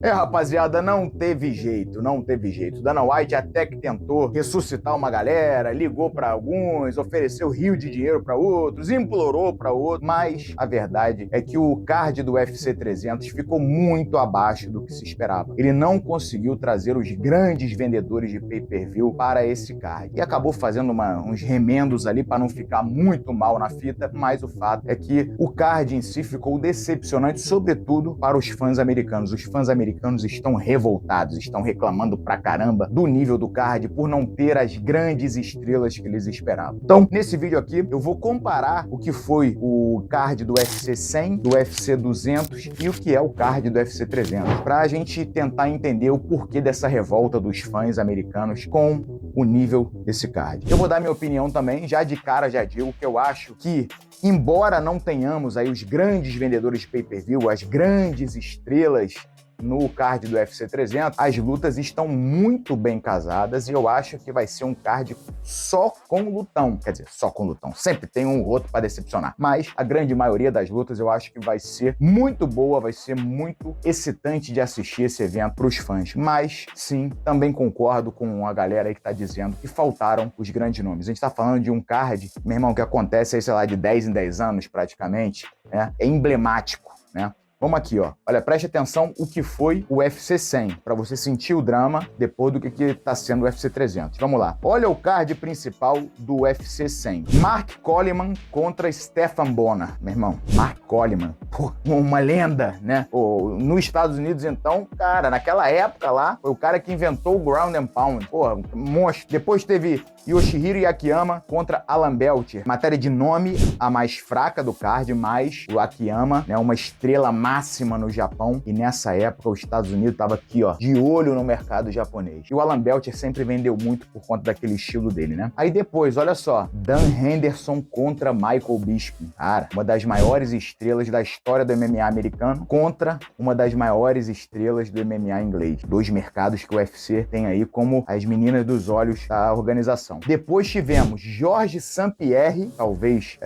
Rapaziada, não teve jeito, não teve jeito. Dana White até que tentou ressuscitar uma galera, ligou pra alguns, ofereceu rio de dinheiro pra outros, implorou pra outros, mas a verdade é que o card do UFC 300 ficou muito abaixo do que se esperava. Ele não conseguiu trazer os grandes vendedores de pay-per-view para esse card e acabou fazendo uns remendos ali para não ficar muito mal na fita, mas o fato é que o card em si ficou decepcionante, sobretudo para os fãs americanos. Os fãs americanos estão revoltados, estão reclamando pra caramba do nível do card por não ter as grandes estrelas que eles esperavam. Então, nesse vídeo aqui, eu vou comparar o que foi o card do UFC 100, do UFC 200 e o que é o card do UFC 300, pra gente tentar entender o porquê dessa revolta dos fãs americanos com o nível desse card. Eu vou dar minha opinião também, já de cara já digo que eu acho que, embora não tenhamos aí os grandes vendedores de pay-per-view, as grandes estrelas no card do UFC 300, as lutas estão muito bem casadas e eu acho que vai ser um card só com lutão. Quer dizer, só com lutão. Sempre tem um ou outro para decepcionar. Mas a grande maioria das lutas eu acho que vai ser muito boa, vai ser muito excitante de assistir esse evento para os fãs. Mas, sim, também concordo com a galera aí que tá dizendo que faltaram os grandes nomes. A gente tá falando de um card, meu irmão, que acontece aí, sei lá, de 10 em 10 anos praticamente, né? É emblemático, né? Vamos aqui, ó. Olha, preste atenção o que foi o UFC 100, para você sentir o drama depois do que tá sendo o UFC 300. Vamos lá. Olha o card principal do UFC 100. Mark Coleman contra Stephan Bonnar. Meu irmão, Mark Coleman, pô, uma lenda, né? Pô, nos Estados Unidos, então, cara, naquela época lá, foi o cara que inventou o ground and pound. Pô, monstro. Depois teve Yoshihiro Akiyama contra Alan Belcher. Matéria de nome, a mais fraca do card, mas o Akiyama, né, uma estrela máxima no Japão, e nessa época os Estados Unidos tava aqui, ó, de olho no mercado japonês. E o Alan Belcher sempre vendeu muito por conta daquele estilo dele, né? Aí depois, olha só, Dan Henderson contra Michael Bisping. Cara, uma das maiores estrelas da história do MMA americano contra uma das maiores estrelas do MMA inglês. Dois mercados que o UFC tem aí como as meninas dos olhos da organização. Depois tivemos Jorge St-Pierre, talvez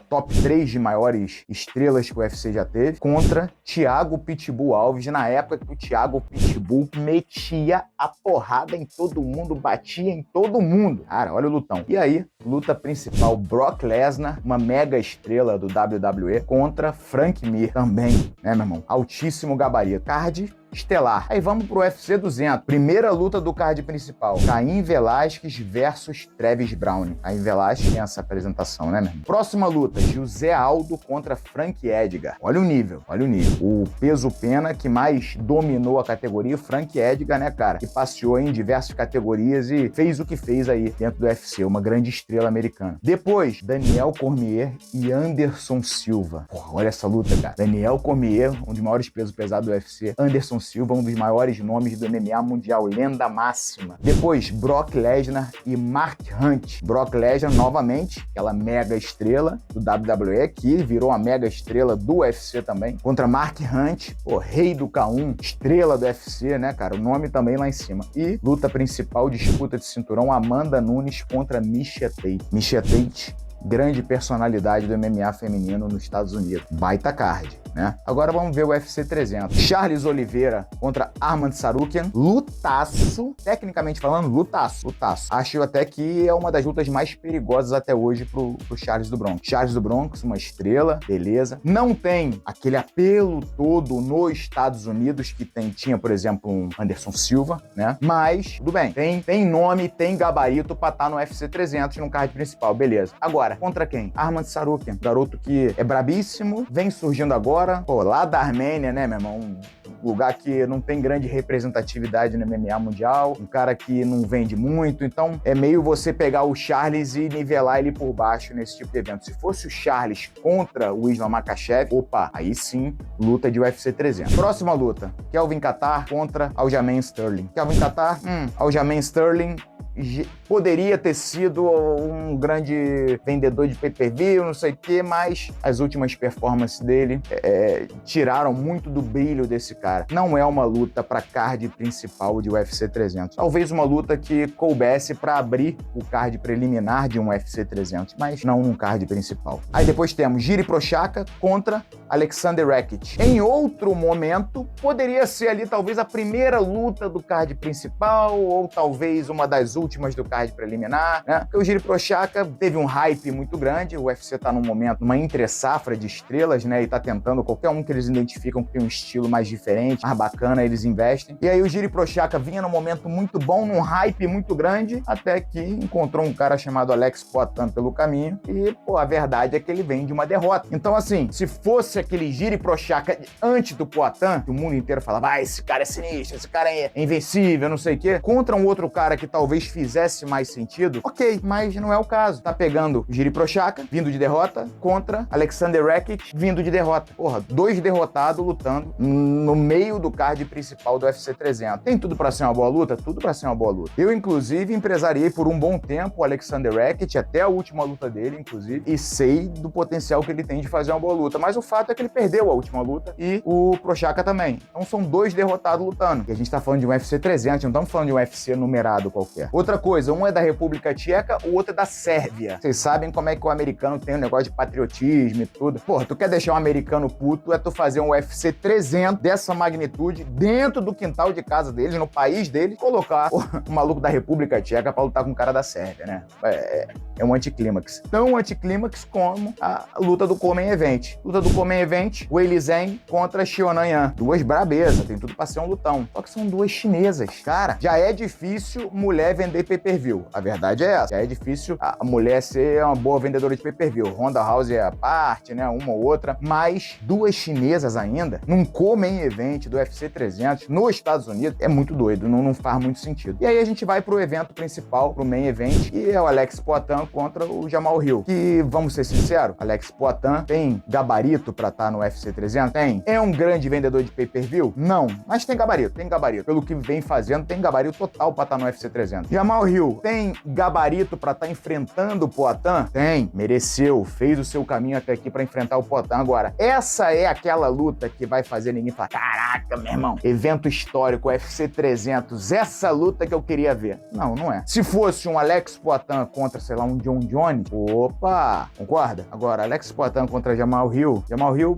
top 3 de maiores estrelas que o UFC já teve, contra Thiago Pitbull Alves, na época que o Thiago Pitbull metia a porrada em todo mundo, batia em todo mundo. Cara, olha o lutão. E aí, luta principal, Brock Lesnar, uma mega estrela do WWE, contra Frank Mir, também, né, meu irmão? Altíssimo gabarito. Card estelar. Aí vamos pro UFC 200. Primeira luta do card principal. Caim Velasquez versus Travis Browne. Caim Velasquez tem essa apresentação, né, meu irmão? Próxima luta, José Aldo contra Frank Edgar. Olha o nível, olha o nível. O peso pena que mais dominou a categoria, Frank Edgar, né, cara? Que passeou em diversas categorias e fez o que fez aí dentro do UFC. Uma grande estrela americana. Depois, Daniel Cormier e Anderson Silva. Porra, olha essa luta, cara. Daniel Cormier, um dos maiores pesos pesados do UFC. Anderson Silva, um dos maiores nomes do MMA mundial, lenda máxima. Depois, Brock Lesnar e Mark Hunt. Brock Lesnar, novamente, aquela mega estrela do WWE, que virou a mega estrela do UFC também, contra Mark Hunt, o rei do K1, estrela do UFC, né, cara? O nome também lá em cima. E luta principal, disputa de cinturão, Amanda Nunes contra Miesha Tate. Miesha Tate, grande personalidade do MMA feminino nos Estados Unidos. Baita card, né? Agora vamos ver o UFC 300. Charles Oliveira contra Arman Tsarukyan. Lutaço. Tecnicamente falando, lutaço. Lutaço. Acho até que é uma das lutas mais perigosas até hoje pro Charles do Bronx. Charles do Bronx, uma estrela, beleza. Não tem aquele apelo todo nos Estados Unidos que tinha, por exemplo, um Anderson Silva, né? Mas, tudo bem. Tem nome, tem gabarito pra estar no UFC 300 no card principal, beleza. Agora, contra quem? Arman Tsarukyan. Garoto que é brabíssimo, vem surgindo agora, pô, lá da Armênia, né, meu irmão? Um lugar que não tem grande representatividade no MMA mundial, um cara que não vende muito, então é meio você pegar o Charles e nivelar ele por baixo nesse tipo de evento. Se fosse o Charles contra o Islam Makhachev, opa, aí sim, luta de UFC 300. Próxima luta, Kelvin Kattar contra Aljamain Sterling. Kelvin Kattar, Aljamain Sterling, poderia ter sido um grande vendedor de pay-per-view, não sei o quê, mas as últimas performances dele tiraram muito do brilho desse cara. Não é uma luta para card principal de UFC 300. Talvez uma luta que coubesse para abrir o card preliminar de um UFC 300, mas não um card principal. Aí depois temos Jiri Prochazka contra Alexander Rakic. Em outro momento, poderia ser ali talvez a primeira luta do card principal ou talvez uma das últimas do card preliminar, né? Porque o Jiri Prochazka teve um hype muito grande, o UFC tá num momento, numa entre-safra de estrelas, né? E tá tentando qualquer um que eles identificam que tem um estilo mais diferente, mais bacana, eles investem. E aí o Jiri Prochazka vinha num momento muito bom, num hype muito grande, até que encontrou um cara chamado Alex Poatan pelo caminho e, pô, a verdade é que ele vem de uma derrota. Então, assim, se fosse aquele Jiri Prochazka antes do Poatan, que o mundo inteiro falava, esse cara é sinistro, esse cara é invencível, não sei o quê, contra um outro cara que talvez fizesse mais sentido, ok, mas não é o caso. Tá pegando o Jiri Prochazka, vindo de derrota, contra Alexander Rakic, vindo de derrota. Porra, 2 derrotados lutando no meio do card principal do UFC 300. Tem tudo pra ser uma boa luta? Tudo pra ser uma boa luta. Eu, inclusive, empresariei por um bom tempo o Alexander Rakic, até a última luta dele, inclusive, e sei do potencial que ele tem de fazer uma boa luta. Mas o fato é que ele perdeu a última luta e o Prochazka também. Então são 2 derrotados lutando. E a gente tá falando de um UFC 300, não estamos falando de um UFC numerado qualquer. Outra coisa, um é da República Tcheca, o outro é da Sérvia. Vocês sabem como é que o americano tem um negócio de patriotismo e tudo. Porra, tu quer deixar um americano puto, é tu fazer um UFC 300 dessa magnitude dentro do quintal de casa deles, no país deles, colocar o maluco da República Tcheca pra lutar com o cara da Sérvia, né? É um anticlímax. Tão anticlímax como a luta do Common Event. Luta do Common Event, Weili Zhang contra Xiaonan Yan. 2 brabezas, tem tudo pra ser um lutão. Só que são 2 chinesas. Cara, já é difícil mulher vender pay-per-view. A verdade é essa. Já é difícil a mulher ser uma boa vendedora de pay-per-view. Ronda Rousey é a parte, né? Uma ou outra. Mas 2 chinesas ainda, num Common Event do UFC 300, nos Estados Unidos, é muito doido. Não faz muito sentido. E aí a gente vai pro evento principal, pro Main Event, e é o Alex Poatan contra o Jamal Hill. Que, vamos ser sinceros, Alex Poatan tem gabarito pra estar no UFC 300? Tem. É um grande vendedor de pay-per-view? Não. Mas tem gabarito, tem gabarito. Pelo que vem fazendo, tem gabarito total pra estar no UFC 300. Jamal Hill tem gabarito pra estar enfrentando o Poatan? Tem. Mereceu. Fez o seu caminho até aqui pra enfrentar o Poatan. Agora, essa é aquela luta que vai fazer ninguém falar, caraca, meu irmão, evento histórico, UFC 300, essa luta que eu queria ver. Não, não é. Se fosse um Alex Poatan contra, sei lá, um John Jones, opa, concorda? Agora, Alex Poatan contra Jamal Hill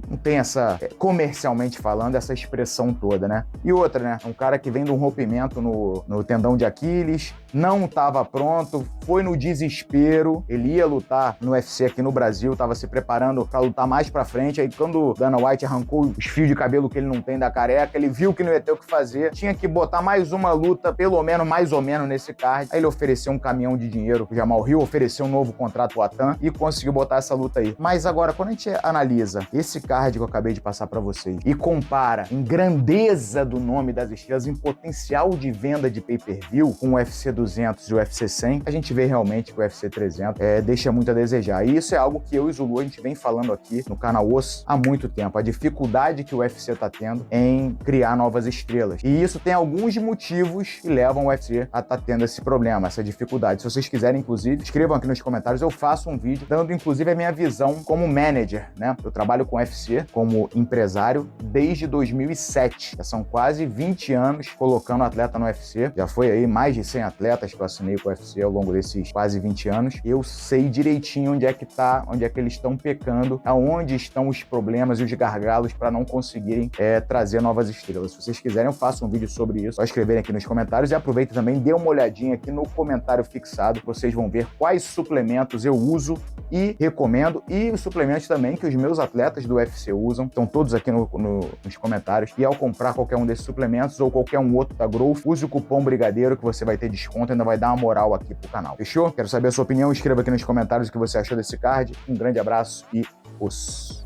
não tem essa, comercialmente falando, essa expressão toda, né? E outra, né? Um cara que vem de um rompimento no tendão de Aquiles, não estava pronto, foi no desespero, ele ia lutar no UFC aqui no Brasil, estava se preparando para lutar mais pra frente, aí quando Dana White arrancou os fios de cabelo que ele não tem da careca, ele viu que não ia ter o que fazer, tinha que botar mais uma luta, pelo menos, mais ou menos nesse card, aí ele ofereceu um caminhão de dinheiro pro Jamal Hill, ofereceu um novo contrato pro Atan e conseguiu botar essa luta aí. Mas agora, quando a gente analisa esse card que eu acabei de passar pra vocês e compara em grandeza do nome das estrelas, em potencial de venda de pay-per-view com o UFC 200 e o UFC 100, a gente vê realmente que o UFC 300 deixa muito a desejar. E isso é algo que eu e o Zulu, a gente vem falando aqui no canal Osso há muito tempo. A dificuldade que o UFC tá tendo em criar novas estrelas. E isso tem alguns motivos que levam o UFC a tá tendo esse problema, essa dificuldade. Se vocês quiserem, inclusive, escrevam aqui nos comentários, eu faço um vídeo dando, inclusive, a minha visão como manager, né? Eu trabalho com o UFC como empresário desde 2007. Já são quase 20 anos colocando atleta no UFC. Já foi aí mais de 100 atletas que eu assinei com o UFC ao longo desses quase 20 anos. Eu sei direitinho onde é que eles estão pecando, aonde estão os problemas e os gargalos para não conseguirem trazer novas estrelas. Se vocês quiserem, eu faço um vídeo sobre isso. Só escreverem aqui nos comentários e aproveita também, dê uma olhadinha aqui no comentário fixado. Vocês vão ver quais suplementos eu uso e recomendo, e os suplementos também que os meus atletas do UFC usam. Estão todos aqui nos comentários. E ao comprar qualquer um desses suplementos ou qualquer um outro da Growth, use o cupom Brigadeiro que você vai ter desconto e ainda vai dar uma moral aqui pro canal. Fechou? Quero saber a sua opinião. Escreva aqui nos comentários o que você achou desse card. Um grande abraço e os